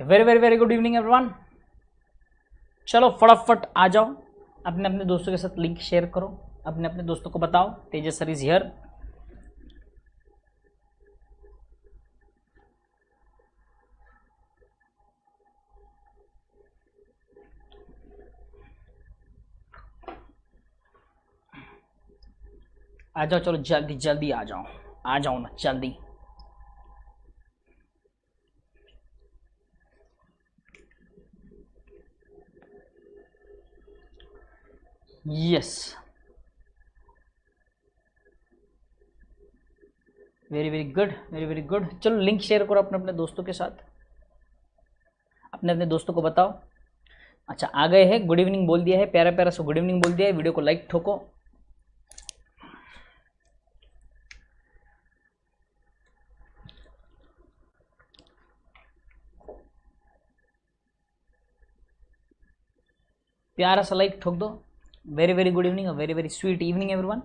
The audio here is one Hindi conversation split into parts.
Very very very good evening everyone. चलो फटाफट आ जाओ, अपने अपने दोस्तों के साथ लिंक शेयर करो, अपने अपने दोस्तों को बताओ तेजस सर इज हियर। आ जाओ, चलो जल्दी जल्दी आ जाओ, आ जाओ ना जल्दी। Yes, very very good, very very good. चलो लिंक शेयर करो अपने अपने दोस्तों के साथ, अपने अपने दोस्तों को बताओ। अच्छा आ गए हैं, गुड इवनिंग बोल दिया है, प्यारा प्यारा सो गुड इवनिंग बोल दिया है। वीडियो को लाइक ठोको। प्यारा सा लाइक ठोक दो। Very very good evening, very very sweet evening everyone.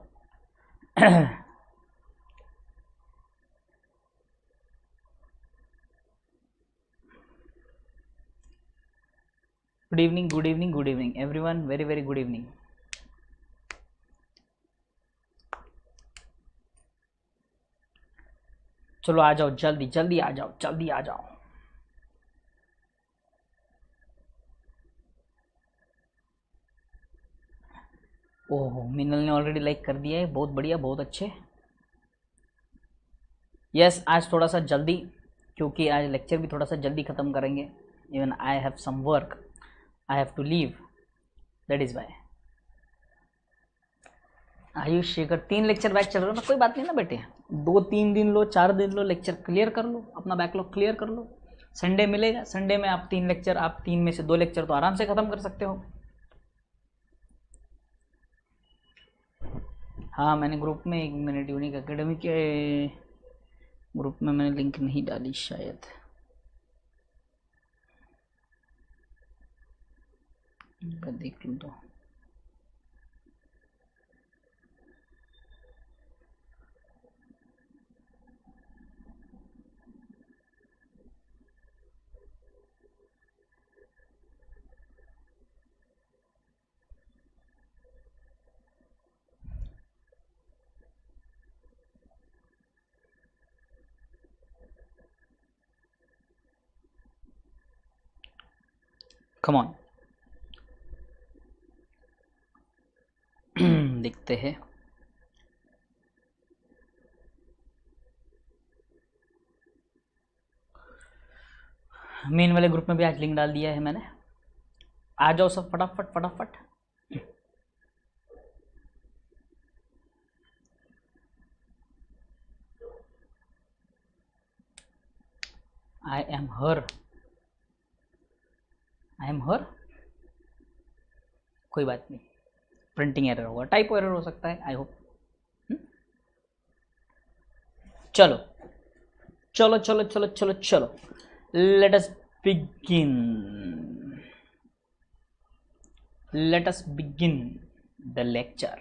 Good evening, good evening, good evening everyone, very very good evening. चलो आ जाओ, जल्दी जल्दी आ जाओ, जल्दी आ जाओ। ओहो, मिनल ने ऑलरेडी लाइक कर दिया है, बहुत बढ़िया, बहुत अच्छे। यस, आज थोड़ा सा जल्दी, क्योंकि आज लेक्चर भी थोड़ा सा जल्दी ख़त्म करेंगे। Even I have some work, I have to leave, that is why. Ayush Shekhar 3 lecture back चल रहे हो ना, कोई बात नहीं ना बेटे, 2-3 दिन लो, 4 दिन लो, लेक्चर क्लियर कर लो, अपना बैकलॉग क्लियर कर लो। संडे मिलेगा, संडे में आप 3 लेक्चर, आप 3 में से 2 लेक्चर तो आराम से ख़त्म कर सकते हो। हाँ, मैंने ग्रुप में 1 मिनट यूनिक एकेडमी के ग्रुप में मैंने लिंक नहीं डाली शायद, मैं देख लूँ तो। कम ऑन, देखते हैं। मेन वाले ग्रुप में भी आज लिंक डाल दिया है मैंने, आ जाओ सब फटाफट फटाफट। I am her, I am हर, कोई बात नहीं, प्रिंटिंग एरर होगा, टाइपो एरर हो सकता है, आई होप। चलो चलो चलो चलो चलो चलो, let us begin, let us begin the lecture.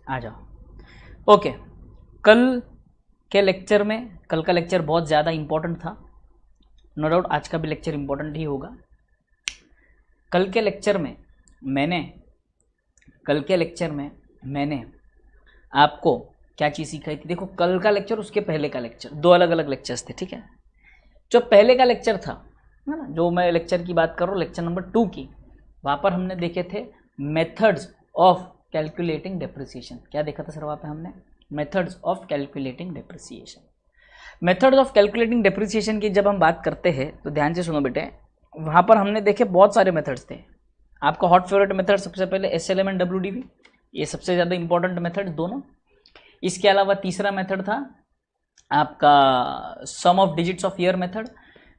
आ जाओ। ओके, कल के लेक्चर में, कल का लेक्चर बहुत ज़्यादा इम्पोर्टेंट था, नो डाउट आज का भी लेक्चर इम्पोर्टेंट ही होगा। कल के लेक्चर में मैंने आपको क्या चीज़ सिखाई थी। देखो, कल का लेक्चर, उसके पहले का लेक्चर, 2 अलग अलग लेक्चर्स थे, ठीक है। जो पहले का लेक्चर था है ना, जो मैं लेक्चर की बात कर रहा हूँ, लेक्चर नंबर 2 की, वहाँ पर हमने देखे थे मेथड्स ऑफ कैलकुलेटिंग डेप्रिसिएशन। क्या देखा था सर वहाँ पे हमने? Methods of calculating depreciation. Methods of calculating depreciation की जब हम बात करते हैं तो ध्यान से सुनो बेटे, वहाँ पर हमने देखे बहुत सारे मेथड्स थे। आपका हॉट फेवरेट मेथड सबसे पहले SLM एंड WDV, ये सबसे ज़्यादा इंपॉर्टेंट मेथड दोनों। इसके अलावा तीसरा मेथड था आपका sum of digits of year method.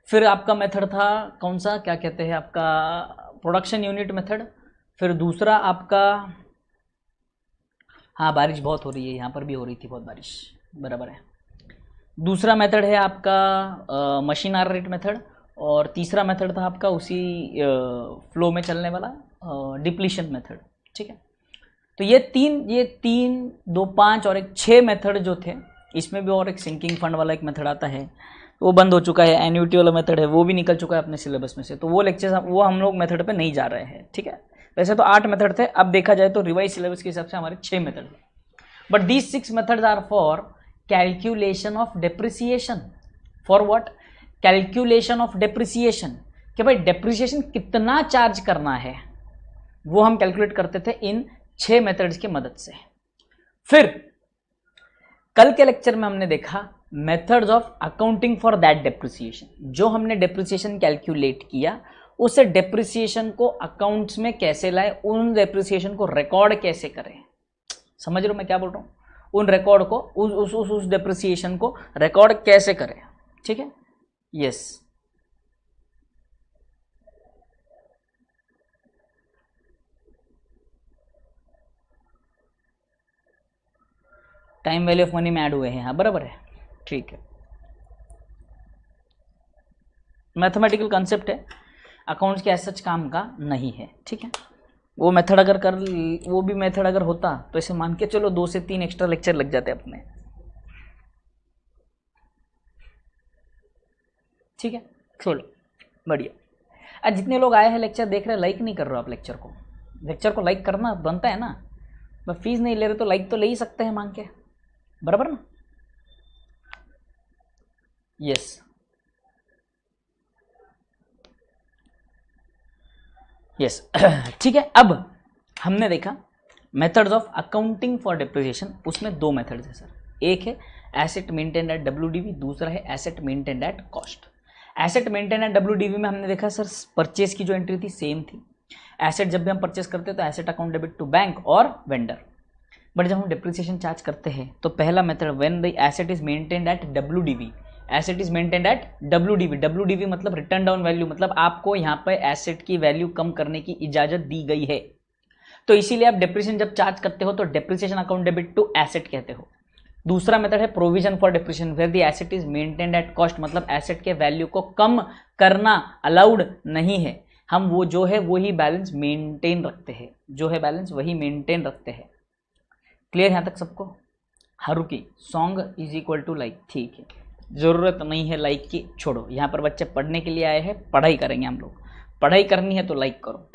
फिर आपका मेथड था कौन सा, क्या कहते हैं, आपका प्रोडक्शन यूनिट मेथड। फिर दूसरा आपका, हाँ बारिश बहुत हो रही है, यहाँ पर भी हो रही थी बहुत बारिश, बराबर है। दूसरा मेथड है आपका मशीन आर रेट मेथड, और तीसरा मेथड था आपका उसी फ्लो में चलने वाला डिप्लीशन मेथड, ठीक है। तो ये तीन 2, 5 और एक 6 मेथड जो थे, इसमें भी और एक सिंकिंग फंड वाला एक मेथड आता है, वो बंद हो चुका है। एन्युटी वाला मेथड है, वो भी निकल चुका है अपने सिलेबस में से, तो वो लेक्चर वो हम लोग मेथड पे नहीं जा रहे हैं, ठीक है। वैसे तो 8 मेथड थे, अब देखा जाए तो रिवाइज सिलेबस के हिसाब से हमारे 6 मेथड हैं, but these 6 methods are for calculation of depreciation. For what? Calculation of depreciation, कि भाई डेप्रिसिएशन कितना चार्ज करना है, वो हम कैलकुलेट करते थे इन 6 मेथड्स की मदद से। फिर कल के लेक्चर में हमने देखा methods of accounting for that depreciation. जो हमने डेप्रिसिएशन कैलकुलेट किया, उस डेप्रिसिएशन को अकाउंट्स में कैसे लाए, उन डेप्रिसिएशन को रिकॉर्ड कैसे करें। समझ रहे हो मैं क्या बोल रहा हूँ? उन रिकॉर्ड को उस डेप्रिसिएशन को रिकॉर्ड कैसे करें, ठीक है। Yes, time value of money में ऐड हुए हैं, हाँ बराबर है, ठीक है। मैथमेटिकल कंसेप्ट है, अकाउंट्स के ऐसा काम का नहीं है, ठीक है। वो मेथड अगर वो भी मेथड अगर होता तो इसे मान के चलो 2 से 3 एक्स्ट्रा लेक्चर लग जाते अपने, ठीक है। छोड़ो, बढ़िया। आज जितने लोग आए हैं लेक्चर देख रहे हैं, लाइक नहीं कर रहे हो आप लेक्चर को लाइक करना बनता है ना। मैं फीस नहीं ले रहे तो लाइक तो ले ही सकते हैं मांग के, बराबर ना। यस यस ठीक है। अब हमने देखा methods of accounting for depreciation, उसमें 2 मेथड्स है सर। एक है एसेट मेंटेन्ड एट WDV, दूसरा है asset maintained at cost. Asset maintained at WDV में हमने देखा सर परचेज की जो एंट्री थी सेम थी। एसेट जब भी हम परचेज करते हैं तो asset account debit to bank और वेंडर, बट जब हम डेप्रिसिएशन चार्ज करते हैं तो पहला method when the asset is maintained at WDV, asset is maintained at WDV मतलब रिटर्न डाउन वैल्यू, मतलब आपको यहाँ पे एसेट की वैल्यू कम करने की इजाजत दी गई है, तो इसीलिए आप डेप्रिसिएशन जब चार्ज करते हो तो depreciation account debit to asset कहते हो। दूसरा मेथड है provision for depreciation where the asset is maintained at cost, मतलब एसेट के वैल्यू को कम करना अलाउड नहीं है, हम वो जो है वही बैलेंस मेंटेन रखते हैं, जो है बैलेंस वही मेंटेन रखते हैं। क्लियर यहाँ तक सबको? हारुकी सॉन्ग इज इक्वल टू लाइक, ठीक है, जरूरत नहीं है लाइक की, छोड़ो। यहाँ पर बच्चे पढ़ने के लिए आए हैं, पढ़ाई करेंगे हम लोग, पढ़ाई करनी है तो लाइक करो।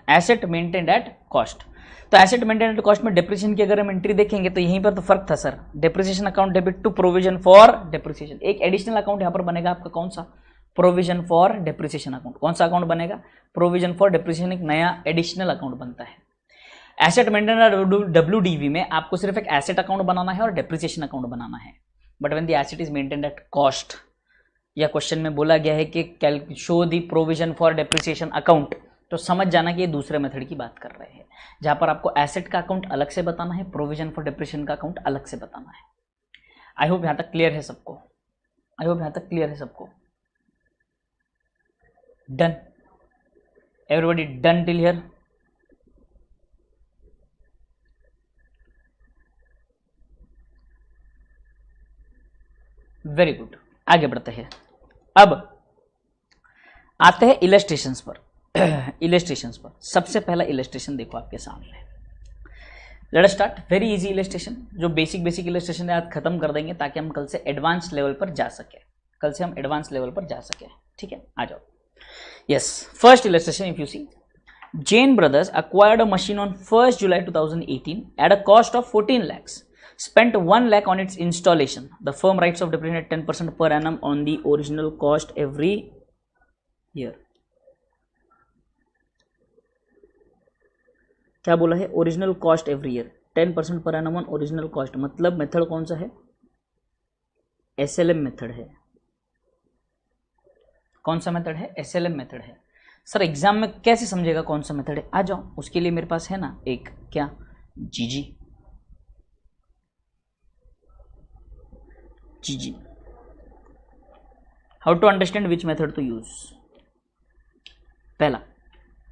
एसेट मेंटेन्ड एट कॉस्ट, तो एसेट मेंटेन्ड एट कॉस्ट में डेप्रिसिएशन की अगर हम एंट्री देखेंगे तो यहीं पर तो फर्क था sir, depreciation account debit to provision for depreciation. एक एडिशनल अकाउंट यहाँ पर बनेगा आपका, कौन सा? Provision for depreciation account. कौन सा अकाउंट बनेगा? प्रोविजन फॉर डेप्रिसिएशन, एक नया एडिशनल अकाउंट बनता है। एसेट मेंटेन्ड एट WDV में आपको सिर्फ एक एसेट अकाउंट बनाना है और डेप्रिसिएशन अकाउंट बनाना है, but when the asset is maintained at cost, या क्वेश्चन में बोला गया है कि show the provision for depreciation account, तो समझ जाना कि ये दूसरे मेथड की बात कर रहे हैं, जहां पर आपको एसेट का अकाउंट अलग से बताना है, प्रोविजन फॉर डेप्रिसिएशन का अकाउंट अलग से बताना है। आई होप यहां तक क्लियर है सबको? आई होप यहां तक क्लियर है सबको? Done? Everybody done till here? Very good, आगे बढ़ते हैं। अब आते हैं इलस्ट्रेशंस पर। इलस्ट्रेशंस पर सबसे पहला इलस्ट्रेशन देखो आपके सामने। Let us start, very easy illustration, जो बेसिक इलस्ट्रेशन है आज खत्म कर देंगे ताकि हम कल से एडवांस लेवल पर जा सके, कल से हम एडवांस लेवल पर जा सके, ठीक है। आ जाओ। Yes, first illustration, if you see, Jain Brothers acquired a machine on 1st July 2018 at a cost of 14 lakhs. Spent 1 lakh on its installation. The firm writes off depreciation at 10% per annum on the original cost every year. क्या बोला है? Original cost every year 10% per annum on original cost, मतलब मेथड कौन सा है? SLM मेथड है। कौन सा मेथड है? SLM मेथड है। सर एग्जाम में कैसे समझेगा कौन सा मेथड है? आ जाओ, उसके लिए मेरे पास है ना एक क्या, GG how to understand which method to use. पहला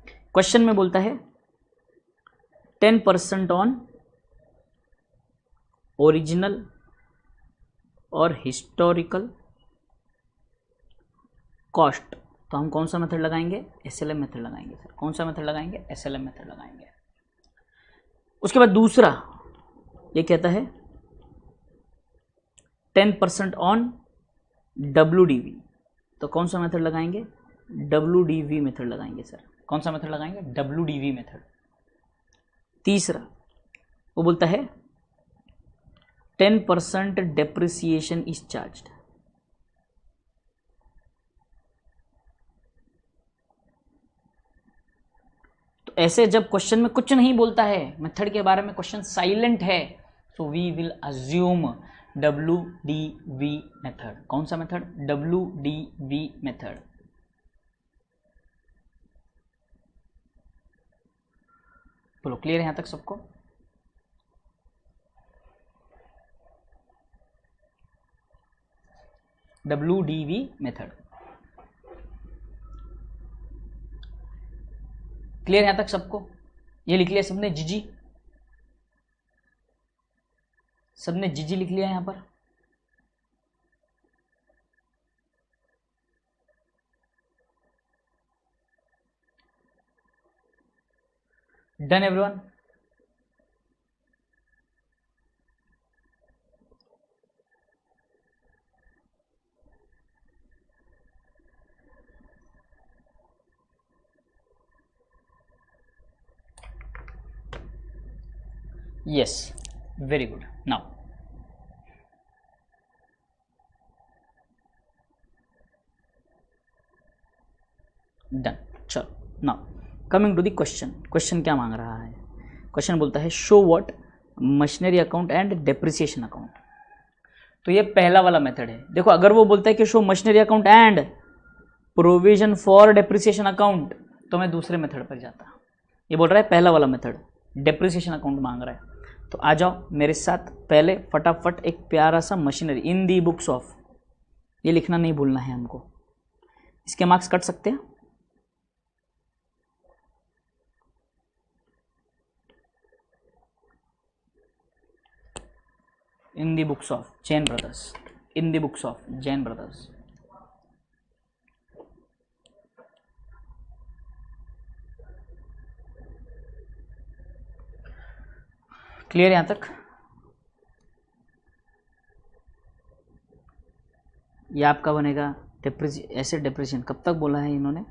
क्वेश्चन में बोलता है 10% ऑन ओरिजिनल और हिस्टोरिकल कॉस्ट, तो हम कौन सा मेथड लगाएंगे? SLM मेथड लगाएंगे सर। कौन सा मेथड लगाएंगे? SLM मेथड लगाएंगे। उसके बाद दूसरा ये कहता है 10% ऑन WDV, तो कौन सा मेथड लगाएंगे? WDV मेथड लगाएंगे सर। कौन सा मेथड लगाएंगे? WDV method. तीसरा वो बोलता है 10% डेप्रिसिएशन इज चार्ज्ड। तो ऐसे जब क्वेश्चन में कुछ नहीं बोलता है मेथड के बारे में, क्वेश्चन साइलेंट है, so we will assume WDV method. कौन सा मेथड? WDV method. बोलो क्लियर है यहां तक सबको? WDV मेथड क्लियर है यहां तक सबको? ये लिख लिया सबने जीजी? सबने जीजी लिख लिया यहां पर? Done everyone? yes, very good. Now done. चलो now coming to the question. Question क्या मांग रहा है? क्वेश्चन बोलता है show what machinery account and depreciation account. तो ये पहला वाला मेथड है। देखो अगर वो बोलता है कि show machinery account and provision for depreciation account, तो मैं दूसरे मेथड पर जाता। ये बोल रहा है पहला वाला मेथड, डेप्रिसिएशन अकाउंट मांग रहा है। तो आ जाओ मेरे साथ, पहले फटाफट एक प्यारा सा machinery in the books of, ये लिखना नहीं भूलना है हमको। इसके मार्क्स कट सकते हैं। In the books of Jain brothers, in the books of Jain brothers. Clear यहां तक? ये आपका बनेगा एसेट डेप्रिसिएशन। कब तक बोला है इन्होंने?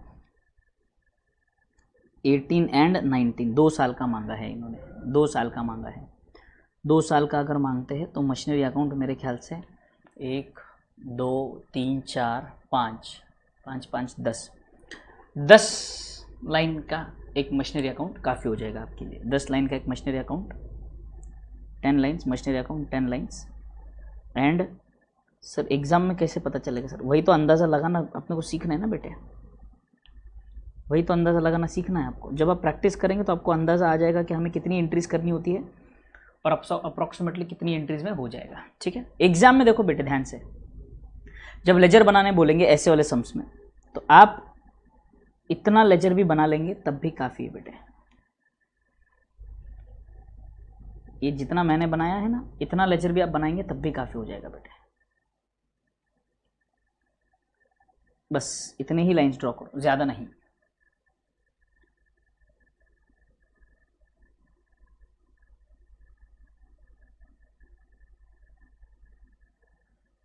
18 एंड 19, 2 साल का मांगा है इन्होंने, 2 साल का मांगा है। 2 साल का अगर मांगते हैं तो मशीनरी अकाउंट मेरे ख्याल से 1 2 3 4 5 5 5 10 लाइन का एक मशीनरी अकाउंट काफ़ी हो जाएगा आपके लिए। 10 लाइन का एक machinery account, 10 lines machinery account, 10 lines. And sir exam में कैसे पता चलेगा सर? वही तो अंदाज़ा लगाना अपने को सीखना है ना बेटे, वही तो अंदाज़ा लगाना सीखना है आपको। जब आप प्रैक्टिस करेंगे तो आपको अंदाज़ा आ जाएगा कि हमें कितनी एंट्रीज करनी होती है और अप्रॉक्सीमेटली कितनी एंट्रीज में हो जाएगा। ठीक है, एग्जाम में देखो बेटे ध्यान से, जब लेजर बनाने बोलेंगे ऐसे वाले सम्स में, तो आप इतना लेजर भी बना लेंगे तब भी काफ़ी है बेटे। ये जितना मैंने बनाया है ना, इतना लेजर भी आप बनाएंगे तब भी काफ़ी हो जाएगा बेटे। बस इतने ही लाइंस ड्रॉ करो, ज़्यादा नहीं।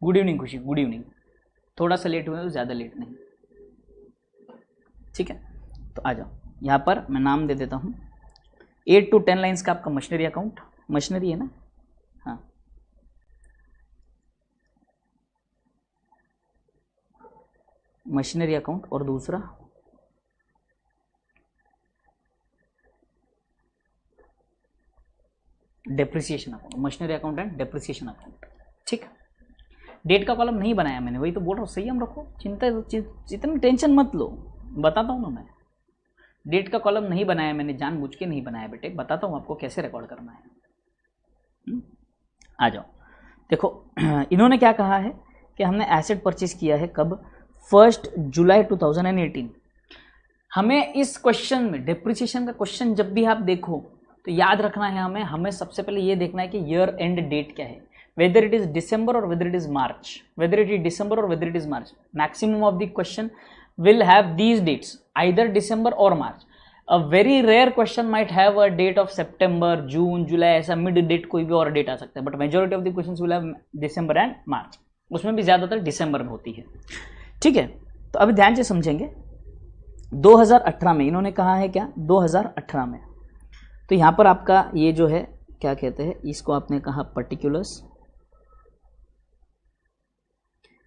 गुड इवनिंग खुशी, गुड इवनिंग। थोड़ा सा लेट हुआ है तो ज़्यादा लेट नहीं, ठीक है। तो आ जाओ यहाँ पर मैं नाम दे देता हूँ 8 to 10 लाइन्स का आपका मशीनरी अकाउंट, मशीनरी है ना, हाँ। मशीनरी अकाउंट और दूसरा depreciation account, machinery account and depreciation account. ठीक, डेट का कॉलम नहीं बनाया मैंने, वही तो बोल रहा हूँ, संयम रखो, चिंता इतनी टेंशन मत लो, बताता हूँ ना मैं। डेट का कॉलम नहीं बनाया मैंने, जानबूझ के नहीं बनाया बेटे, बताता हूँ आपको कैसे रिकॉर्ड करना है। आ जाओ देखो इन्होंने क्या कहा है कि हमने एसेट परचेज किया है कब? 1 जुलाई 2018। हमें इस क्वेश्चन में डेप्रिसिएशन का क्वेश्चन जब भी आप देखो तो याद रखना है हमें सबसे पहले ये देखना है कि ईयर एंड डेट क्या है, वेदर इट इज डिसम्बर और whether it is March, whether it is December और whether it is March. Maximum of the question will have these dates, either December or March. A very rare question might have a date of September, June, July, ऐसा मिड डेट कोई भी और डेट आ सकता है, but majority of the questions will have December and March, उसमें भी ज़्यादातर दिसंबर में होती है। ठीक है, तो अभी ध्यान से समझेंगे। 2018 में इन्होंने कहा है क्या, 2018 में, तो यहाँ पर आपका ये जो है क्या कहते हैं, इसको आपने कहा पर्टिकुलर्स,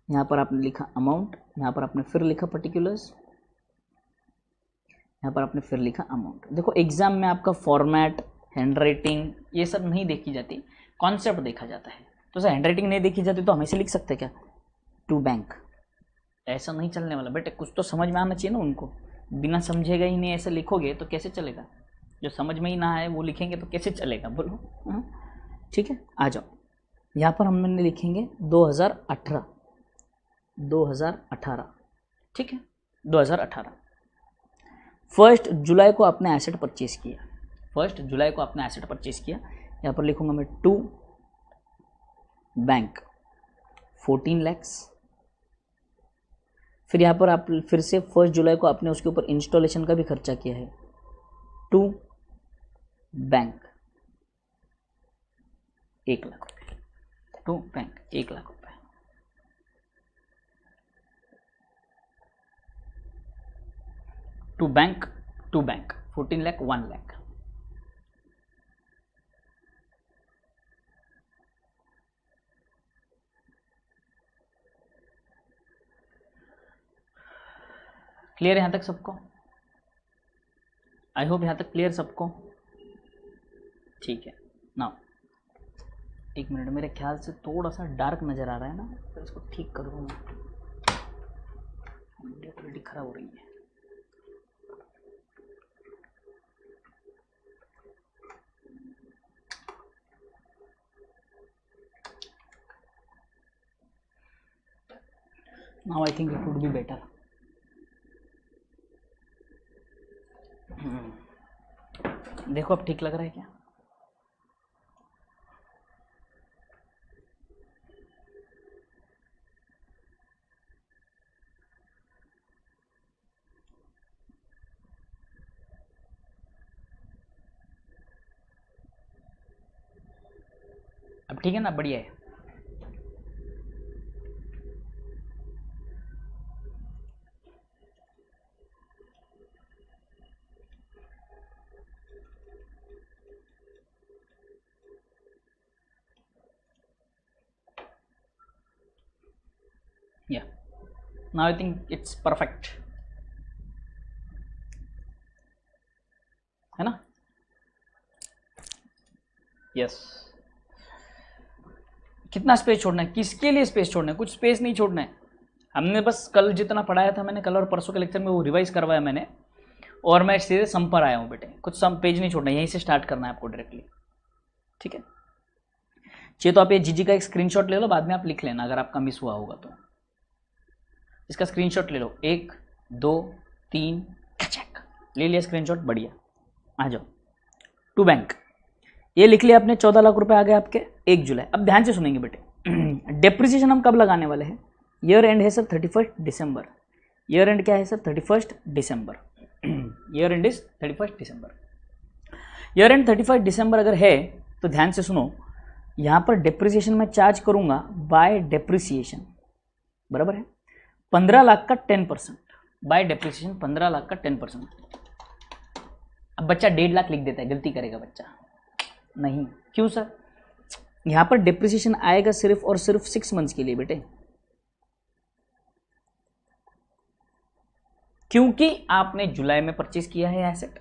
यहाँ पर आपने लिखा अमाउंट, यहाँ पर आपने फिर लिखा पर्टिकुलर्स, यहाँ पर आपने फिर लिखा अमाउंट। देखो एग्जाम में आपका फॉर्मेट, हैंडराइटिंग ये सब नहीं देखी जाती, कॉन्सेप्ट देखा जाता है। तो सर हैंडराइटिंग नहीं देखी जाती तो हम ऐसे लिख सकते हैं क्या, टू बैंक, ऐसा नहीं चलने वाला बेटे, कुछ तो समझ में आना चाहिए ना उनको, बिना समझेगा ही नहीं ऐसे लिखोगे तो कैसे चलेगा, जो समझ में ही ना आए वो लिखेंगे तो कैसे चलेगा, बोलो। ठीक है, आ जाओ, यहाँ पर हमने लिखेंगे 2018, ठीक है, 2018। 1 जुलाई को आपने एसेट परचेज किया, 1 जुलाई को आपने एसेट परचेज किया, यहाँ पर लिखूंगा मैं टू बैंक 14 lakhs। फिर यहाँ पर आप फिर से 1 जुलाई को आपने उसके ऊपर इंस्टॉलेशन का भी खर्चा किया है, टू बैंक 1 लाख रुपये, टू बैंक 1 लाख रुपये। To bank 14 lakh 1 lakh. Clear है यहाँ तक सबको? आई होप यहाँ तक क्लियर सबको। ठीक है, नाउ एक मिनट, मेरे ख्याल से थोड़ा सा डार्क नज़र आ रहा है ना, तो इसको ठीक कर दूँ मैं, वीडियो क्वालिटी खराब हो रही है। Now I think it would be better. देखो अब ठीक लग रहा है क्या? अब ठीक है ना, बढ़िया है। Yeah, now I think it's perfect, है ना? यस। कितना स्पेस छोड़ना है, किसके लिए स्पेस छोड़ना है? कुछ स्पेस नहीं छोड़ना है। हमने बस कल जितना पढ़ाया था मैंने, कल और परसों के लेक्चर में वो रिवाइज करवाया मैंने, और मैं सीधे सम पर आया हूँ बेटे। कुछ सम पेज नहीं छोड़ना है, यहीं से स्टार्ट करना है आपको डायरेक्टली, ठीक है? चाहिए तो आप ये जीजी का एक स्क्रीनशॉट ले लो, बाद में आप लिख लेना अगर आपका मिस हुआ होगा तो। इसका स्क्रीनशॉट ले लो, 1 2 3 खचक, ले लिया स्क्रीनशॉट, बढ़िया। आ जाओ, टू बैंक ये लिख लिया आपने, 14 लाख रुपए आ गए आपके 1 जुलाई। अब ध्यान से सुनेंगे बेटे, डेप्रिसिएशन हम कब लगाने वाले हैं? ईयर एंड है सर 31 दिसंबर। ईयर एंड क्या है sir? 31 December. Year and is 31 December. Year and 31 दिसंबर अगर है तो ध्यान से सुनो, यहाँ पर डेप्रिसिएशन मैं चार्ज करूंगा बाय डेप्रिसिएशन, बराबर है? 15 लाख का 10%, बाय डेप्रिसिएशन 15 लाख का 10%। अब बच्चा 1.5 लाख लिख देता है, गलती करेगा बच्चा, नहीं क्यों सर? यहां पर डेप्रिसिएशन आएगा सिर्फ और सिर्फ 6 मंथ्स के लिए बेटे, क्योंकि आपने जुलाई में परचेज किया है एसेट,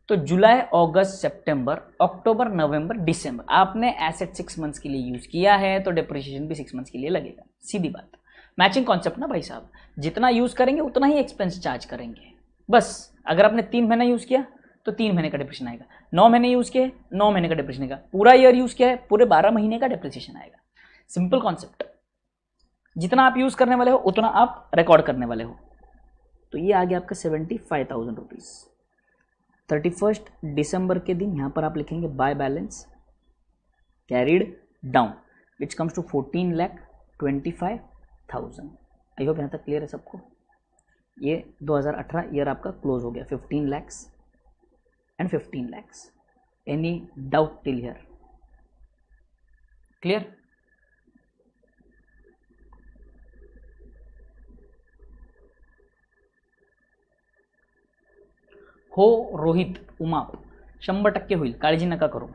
तो जुलाई अगस्त सितंबर अक्टूबर नवंबर दिसंबर आपने एसेट 6 मंथ्स के लिए यूज किया है, तो डेप्रिसिएशन भी 6 मंथ्स के लिए लगेगा। सीधी बात, मैचिंग कॉन्सेप्ट ना भाई साहब, जितना यूज करेंगे उतना ही एक्सपेंस चार्ज करेंगे। बस अगर आपने 3 महीना यूज किया तो 3 महीने का डिप्रेशन आएगा, 9 महीने यूज किए 9 महीने का डिप्रेशन आएगा, पूरा ईयर यूज किया है पूरे 12 महीने का डिप्रेशन आएगा। सिंपल कॉन्सेप्ट, जितना आप यूज करने वाले हो उतना आप रिकॉर्ड करने वाले हो। तो ये आ गया आपका 75,000 रुपीज। 31 दिसंबर के दिन यहाँ पर आप लिखेंगे by balance carried down which comes to 14,25,000। I hope यहाँ तक क्लियर है सबको? ये 2018 ईयर आपका क्लोज हो गया 15 lakhs and 15 lakhs. Any doubt till here? Clear? हो रोहित उमा 100% होईल, काळजी नका करू.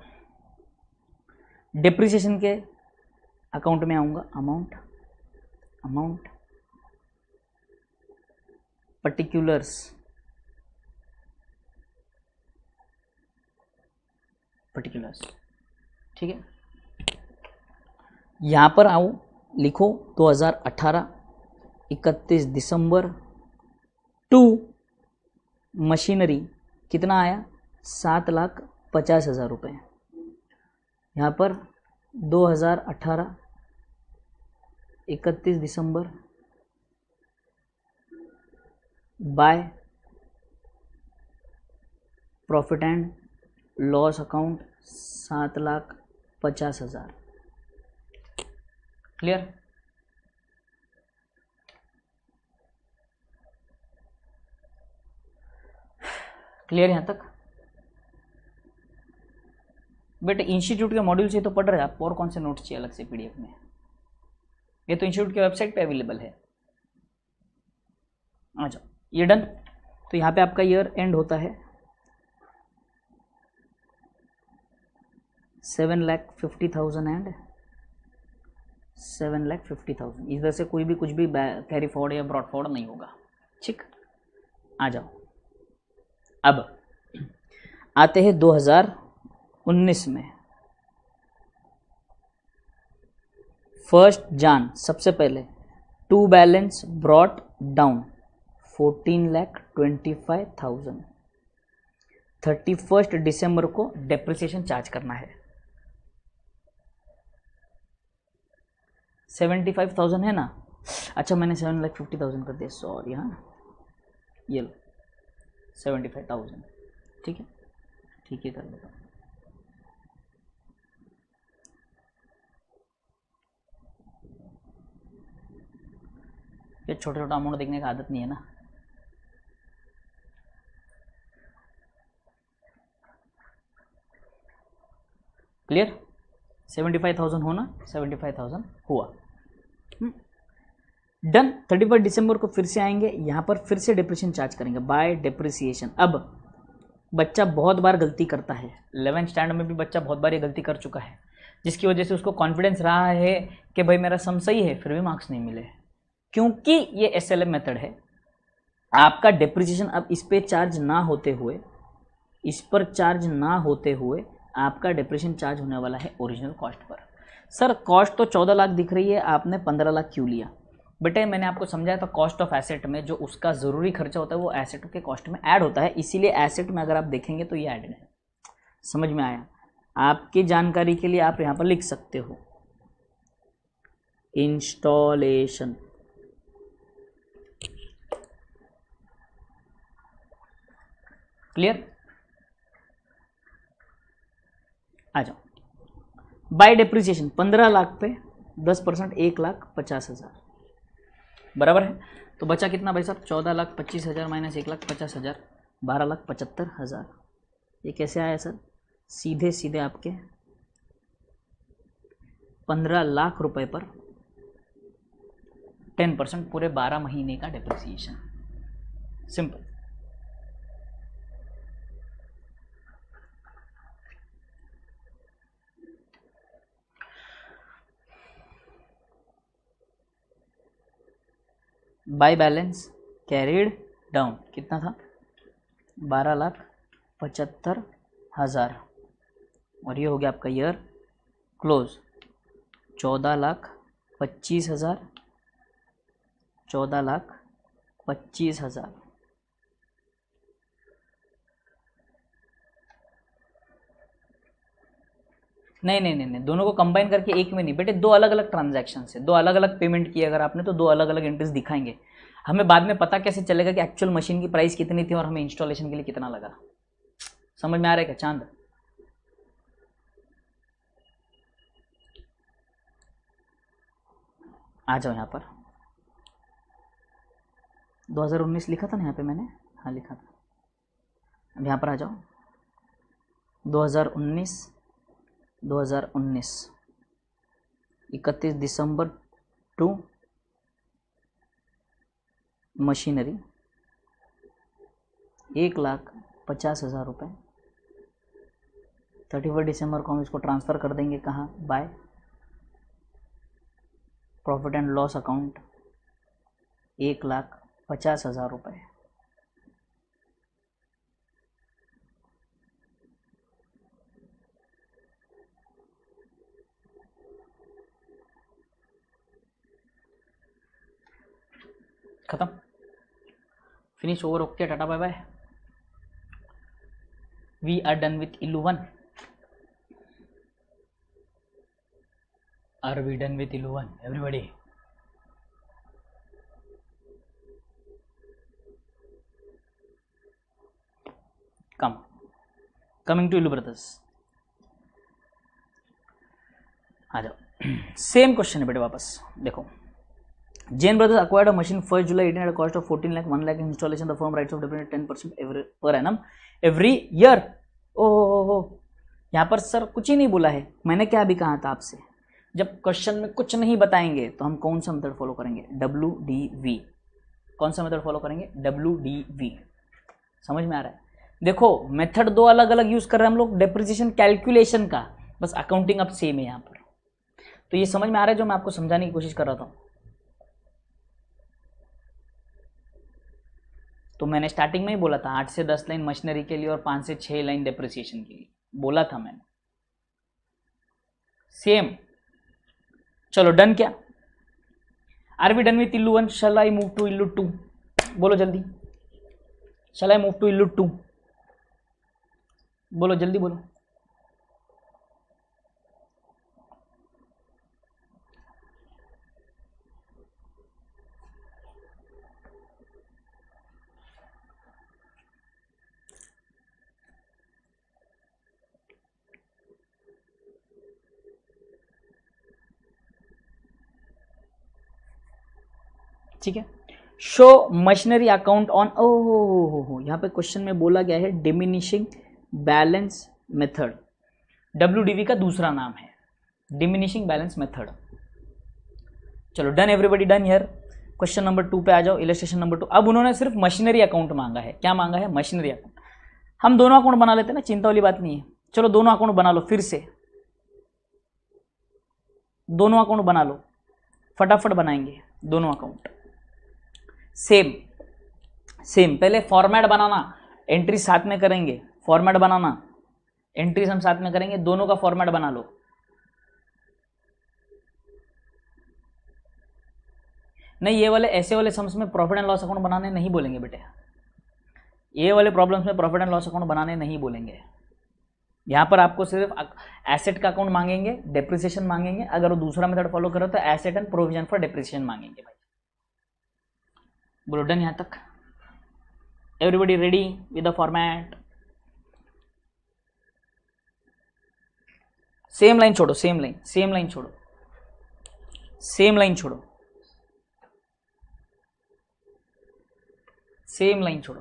डेप्रिसिएशन के अकाउंट में आऊँगा. अमाउंट पर्टिकुलर्स ठीक है. यहाँ पर आऊँ, लिखो 2018 31 दिसंबर टू मशीनरी कितना आया 7,50,000 रुपये. यहाँ पर 2018 31 December by profit and loss account 7,50,000. Clear? Clear यहाँ तक? बेटे इंस्टीट्यूट के मॉड्यूल से तो पढ़ रहे हैं आप, और कौन से नोट्स चाहिए अलग से पीडीएफ में? ये तो इंस्टीट्यूट की वेबसाइट पे अवेलेबल है. आ जाओ, ये डन. तो यहाँ पे आपका ईयर एंड होता है 7,50,000 एंड 7,50,000. इधर से कोई भी कुछ भी कैरी फॉरवर्ड या ब्रॉड फॉरवर्ड नहीं होगा. ठीक, आ जाओ. अब आते हैं 2019 में. 1 जान सबसे पहले टू बैलेंस ब्रॉट डाउन 14,25,000. 31 दिसंबर को डेप्रिसिएशन चार्ज करना है. 75,000 है ना? अच्छा मैंने 7,50,000 कर दिया, सॉरी. हाँ ये 75,000. ठीक है, ठीक है कर लेता हूँ. ये छोटा छोटा अमाउंट देखने की आदत नहीं है ना. क्लियर? 75,000 होना, 75,000 हुआ. डन. 31 दिसंबर को फिर से आएंगे, यहाँ पर फिर से डिप्रिसिएशन चार्ज करेंगे बाय डेप्रिसिएशन. अब बच्चा बहुत बार गलती करता है, 11th स्टैंडर्ड में भी बच्चा बहुत बार ये गलती कर चुका है, जिसकी वजह से उसको कॉन्फिडेंस रहा है कि भाई मेरा सम सही है, फिर भी मार्क्स नहीं मिले. क्योंकि ये SLM मेथड है. आपका डेप्रिसिएशन अब इस पे चार्ज ना होते हुए, इस पर चार्ज ना होते हुए आपका डिप्रेशन चार्ज होने वाला है original cost per. Sir cost तो 14 लाख दिख रही है, आपने 15 लाख क्यों लिया? बेटे मैंने आपको समझाया था कॉस्ट ऑफ एसेट में जो उसका ज़रूरी खर्चा होता है वो एसेट के कॉस्ट में ऐड होता है, इसीलिए एसेट में अगर आप देखेंगे तो ये ऐड है. समझ में आया? आपकी जानकारी के लिए आप यहाँ पर लिख सकते हो इंस्टॉलेशन. क्लियर? आ जाओ. बाय डेप्रिसिएशन 15 लाख पे 10% 1,50,000 बराबर है. तो बचा कितना भाई साहब? 14,25,000 माइनस 1,50,000 12,75,000. ये कैसे आया सर? सीधे सीधे आपके 15 लाख रुपए पर 10% पूरे 12 महीने का depreciation. Simple. Bye balance carried down कितना था? 12,75,000. और ये हो गया आपका ईयर क्लोज 14,25,000. 14,25,000. नहीं, दोनों को कंबाइन करके एक में नहीं बेटे, दो अलग अलग ट्रांजैक्शन से दो अलग अलग पेमेंट किए अगर आपने तो दो अलग अलग एंट्रीज दिखाएंगे. हमें बाद में पता कैसे चलेगा कि एक्चुअल मशीन की प्राइस कितनी थी और हमें इंस्टॉलेशन के लिए कितना लगा? समझ में आ रहा है क्या चांद? आ जाओ यहाँ पर. 2019 लिखा था ना यहाँ पे मैंने, हाँ लिखा था। अब यहाँ पर आ जाओ, 2019 31 दिसंबर टू मशीनरी 1,50,000 रुपये। 31 दिसंबर को हम इसको ट्रांसफ़र कर देंगे कहाँ, by profit and loss account 1,50,000 रुपये। खत्म, finish, over, okay, tata bye bye. We are done with illu 1। Are we done with illu 1 everybody? Coming to illu brothers, आ जाओ। सेम क्वेश्चन है बेटे, वापस देखो। Jain Brothers acquired a machine 1st July 18 at a cost of 14 lakh, 1 lakh installation. The firm writes off depreciation 10% per annum every year. ओह, यहाँ पर सर कुछ ही नहीं बोला है। मैंने क्या अभी कहा था आपसे, जब क्वेश्चन में कुछ नहीं बताएंगे तो हम कौन सा मेथड फॉलो करेंगे, WDV। कौन सा मेथड फॉलो करेंगे, WDV। समझ में आ रहा है? देखो मेथड दो अलग अलग यूज कर रहे हैं हम लोग, डेप्रिसिएशन कैलकुलेशन का, बस अकाउंटिंग अब सेम है यहाँ पर। तो ये समझ में आ रहा है जो मैं आपको समझाने की कोशिश कर रहा था। तो मैंने स्टार्टिंग में ही बोला था 8 से 10 लाइन मशीनरी के लिए और 5 से 6 लाइन डेप्रिसिएशन के लिए बोला था मैंने, सेम। चलो डन क्या, are we done with illu 1? Shall I move to illu 2? बोलो जल्दी, शैल आई मूव टू इल्लू 2? बोलो जल्दी बोलो। ठीक है, शो मशीनरी अकाउंट ऑन, ओहो यहाँ पे क्वेश्चन में बोला गया है डिमिनिशिंग बैलेंस मेथड। WDV का दूसरा नाम है डिमिनिशिंग बैलेंस मेथड। चलो done everybody, done here. Question number 2 पे आ जाओ, इलस्ट्रेशन नंबर 2। अब उन्होंने सिर्फ मशीनरी अकाउंट मांगा है। क्या मांगा है, मशीनरी अकाउंट। हम दोनों अकाउंट बना लेते हैं ना, चिंता वाली बात नहीं है। चलो दोनों अकाउंट बना लो, फिर से दोनों अकाउंट बना लो, फटाफट बनाएंगे दोनों अकाउंट। सेम सेम, पहले फॉर्मेट बनाना, एंट्री साथ में करेंगे। फॉर्मेट बनाना, एंट्रीज हम साथ में करेंगे, दोनों का फॉर्मेट बना लो। नहीं, ये वाले ऐसे वाले सम्स में प्रॉफिट एंड लॉस अकाउंट बनाने नहीं बोलेंगे बेटे। ये वाले प्रॉब्लम्स में प्रॉफिट एंड लॉस अकाउंट बनाने नहीं बोलेंगे। यहाँ पर आपको सिर्फ एसेट का अकाउंट मांगेंगे, डेप्रिसिएशन मांगेंगे। अगर वो दूसरा मेथड फॉलो करो तो asset and provision for depreciation मांगेंगे भाई। बोलो डन यहाँ तक, everybody ready with the format? Same line छोड़ो, सेम लाइन, सेम लाइन छोड़ो, सेम लाइन छोड़ो, सेम लाइन छोड़ो।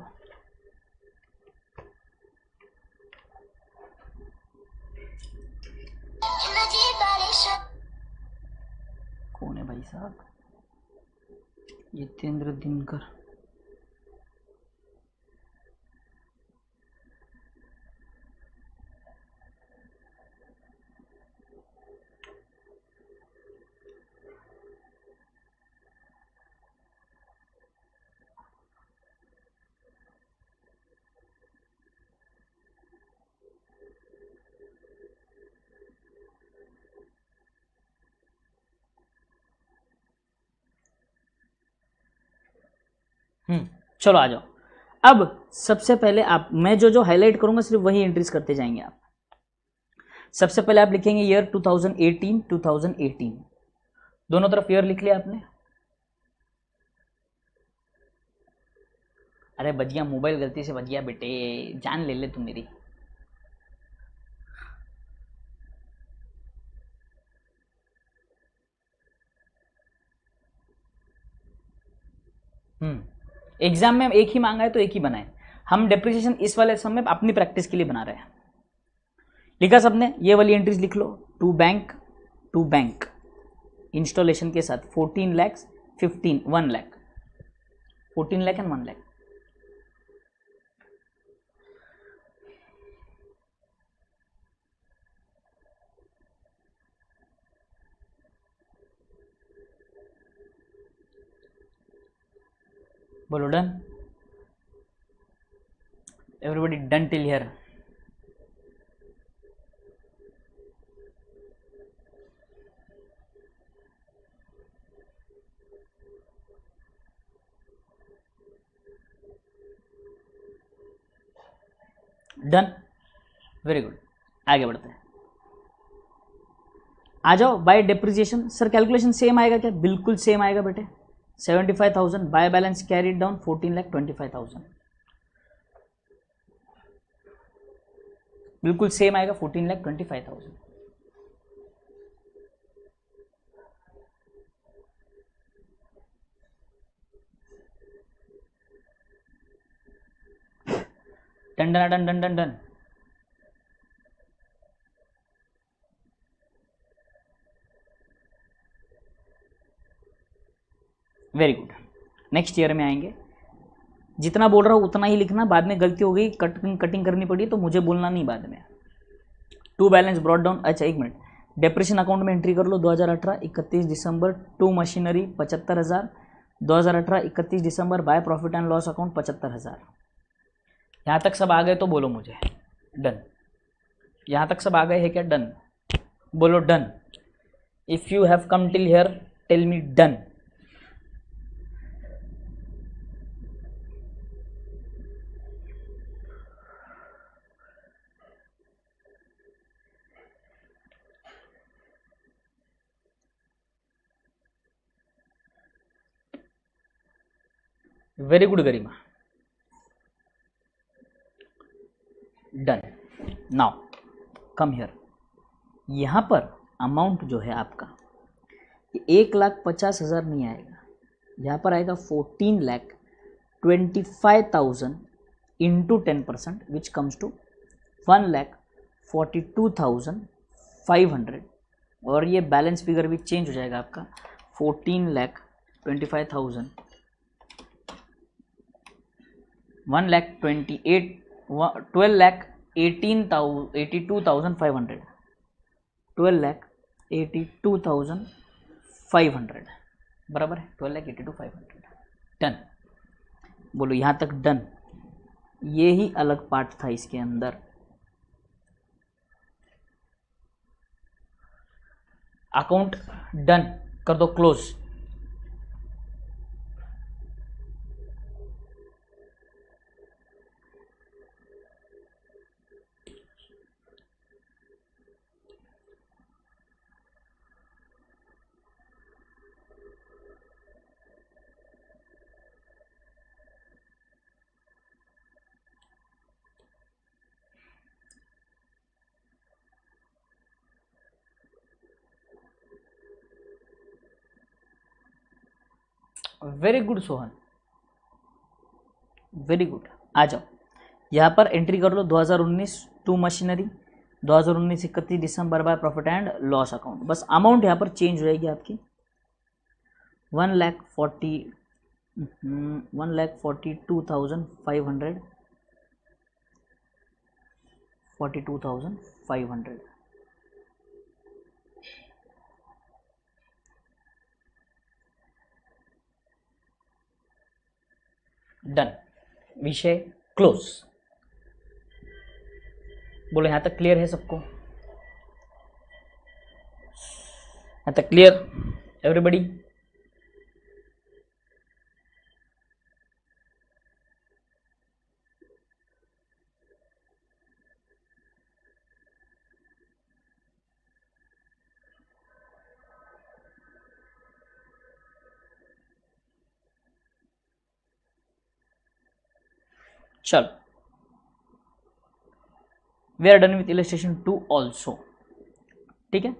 कौन है भाई साहब? जितेंद्र दिनकर। चलो आ जाओ। अब सबसे पहले आप, मैं जो हाईलाइट करूंगा सिर्फ वही एंट्रीज करते जाएंगे आप। सबसे पहले आप लिखेंगे ईयर 2018, 2018 दोनों तरफ ईयर लिख लिया आपने। अरे बजिया, मोबाइल गलती से बज गया बेटे, जान ले तू मेरी। एग्जाम में एक ही मांगा है तो एक ही बनाए। हम डेप्रिसिएशन इस वाले सम में अपनी प्रैक्टिस के लिए बना रहे हैं। लिखा सबने? ये वाली एंट्रीज लिख लो। टू बैंक इंस्टॉलेशन के साथ 14 लाख 1 लाख 14 लाख एंड 1 लाख। बोलो done? Everybody done till here? Done, very good. आगे बढ़ते हैं, आ जाओ। Bye depreciation sir calculation same आएगा क्या? बिल्कुल सेम आएगा बेटे। 75,000 बाय बैलेंस कैरिड डाउन 14,25,000, बिल्कुल सेम आएगा 14,25,000। Done done done done done done. Very good. Next year में आएंगे, जितना बोल रहा हूँ उतना ही लिखना। बाद में गलती हो गई, कटिंग करनी पड़ी तो मुझे बोलना नहीं बाद में। To balance brought down. अच्छा एक मिनट, डेप्रेशन अकाउंट में एंट्री कर लो। 2018 31 December to machinery 75,000। 2018 31 December by profit and loss account 75,000। यहाँ तक सब आ गए तो बोलो मुझे डन। यहाँ तक सब आ गए हैं क्या? डन बोलो done. If you have come till here tell me done. Very good Garima, done. Now come here. यहाँ पर अमाउंट जो है आपका 1,50,000 नहीं आएगा, यहाँ पर आएगा 14,25,000 इंटू 10% विच कम्स टू 1,42,500। और ये बैलेंस फिगर भी चेंज हो जाएगा आपका 14,25,000 12,82,500 12,82,500 बराबर है। 12,82,500 डन। बोलो यहाँ तक डन। ये ही अलग पार्ट था इसके अंदर। अकाउंट डन कर दो close. Very good Sohan, very good. आ जाओ यहाँ पर एंट्री कर लो। 2019 to machinery 2019 31 December by profit and loss account. बस अमाउंट यहाँ पर चेंज हो जाएगी आपकी 1,42,500 42,500। डन, विषय क्लोज। बोलो यहाँ तक क्लियर है सबको? यहाँ तक क्लियर एवरीबॉडी? चलो, we are done with illustration 2 also. ठीक है,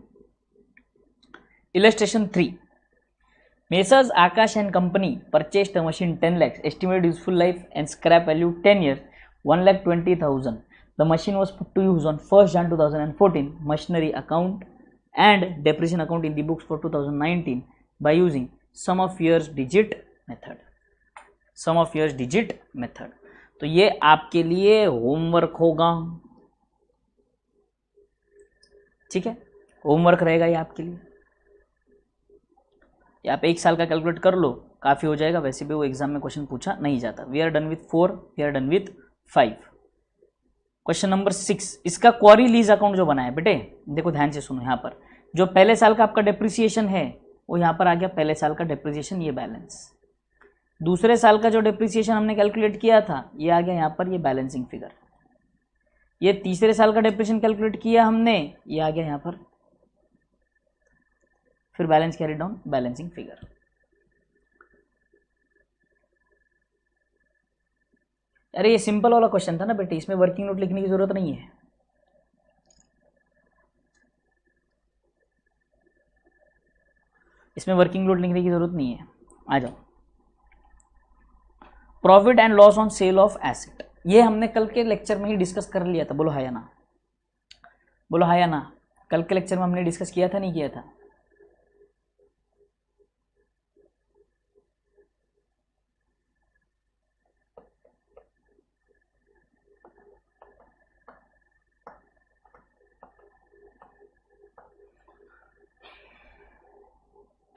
illustration 3। Messrs Akash and Company purchased a machine 10 lakhs, estimated useful life and scrap value 10 years, 1,20,000. The machine was put to use on 1st Jan 2014. Machinery account and depreciation account in the books for 2019 by using sum of years digit method. Sum of years digit method. तो ये आपके लिए होमवर्क होगा, ठीक है, होमवर्क रहेगा ये आपके लिए। या आप 1 साल का कैलकुलेट कर लो, काफ़ी हो जाएगा। वैसे भी वो एग्जाम में क्वेश्चन पूछा नहीं जाता। We are done with 4, we are done with 5। Question number 6, इसका क्वारी लीज अकाउंट जो बना है बेटे, देखो ध्यान से सुनो। यहाँ पर जो पहले साल का आपका डेप्रिसिएशन है वो यहाँ पर आ गया, पहले साल का डेप्रिसिएशन, ये बैलेंस। दूसरे साल का जो डेप्रिसिएशन हमने कैलकुलेट किया था ये आ गया यहाँ पर, ये बैलेंसिंग फिगर। ये तीसरे साल का डेप्रिसिएशन कैलकुलेट किया हमने, ये आ गया यहाँ पर, फिर balance carry down, balancing figure. अरे ये सिंपल वाला क्वेश्चन था ना बेटे, इसमें वर्किंग नोट लिखने की जरूरत नहीं है। इसमें वर्किंग नोट लिखने की जरूरत नहीं है। आ जाओ, profit and loss on sale of asset, ये हमने कल के लेक्चर में ही डिस्कस कर लिया था। बोलो हाय ना, बोलो हाय ना। कल के लेक्चर में हमने डिस्कस किया था, नहीं किया था?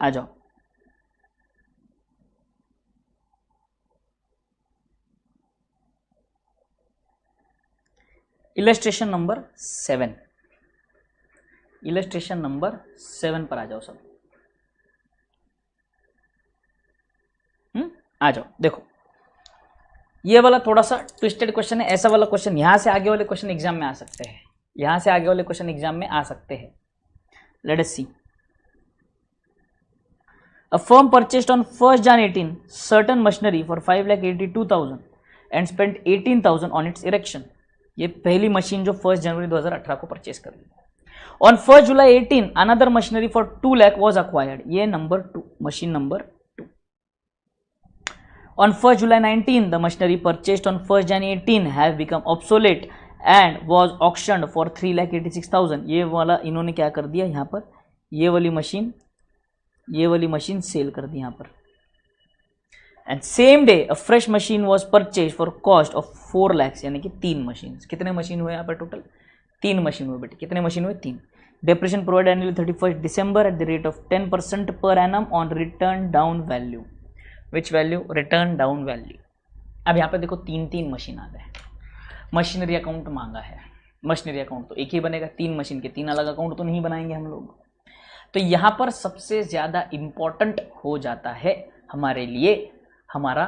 आ जाओ, इलस्ट्रेशन नंबर 7, इलस्ट्रेशन नंबर 7 पर आ जाओ सब। आ जाओ। देखो ये वाला थोड़ा सा ट्विस्टेड क्वेश्चन है। ऐसा वाला क्वेश्चन, यहां से आगे वाले क्वेश्चन एग्जाम में आ सकते हैं, यहां से आगे वाले क्वेश्चन एग्जाम में आ सकते हैं। Let us see. A firm purchased on 1st Jan 18 certain machinery for 5,82,000 and spent 18,000 on its erection. ये पहली मशीन जो 1 जनवरी 2018 को परचेस कर ली। On 1 July 18 another machinery for 2 lakh was acquired. ये number 2, machine number 2। On 1 July 19 the machinery purchased on 1 Jan 18 have become obsolete and was auctioned for 3,86,000. ये वाला इन्होंने क्या कर दिया यहाँ पर, ये वाली मशीन सेल कर दी यहाँ पर। And same day a fresh machine was purchase for cost of 4 lakhs, यानी कि 3 मशीन। कितने मशीन हुए यहाँ पर टोटल? 3 मशीन हुए बेटे। कितने मशीन हुए? 3। Depreciation provide annually 31 December at the rate of 10% per annum on return down value. Which value? Return down value. अब यहाँ पर देखो 3 मशीन आ गए। मशीनरी अकाउंट मांगा है, मशीनरी अकाउंट तो एक ही बनेगा, 3 मशीन के 3 अलग अकाउंट तो नहीं बनाएंगे हम लोग। तो यहां पर सबसे ज्यादा इंपॉर्टेंट हो जाता है हमारे लिए हमारा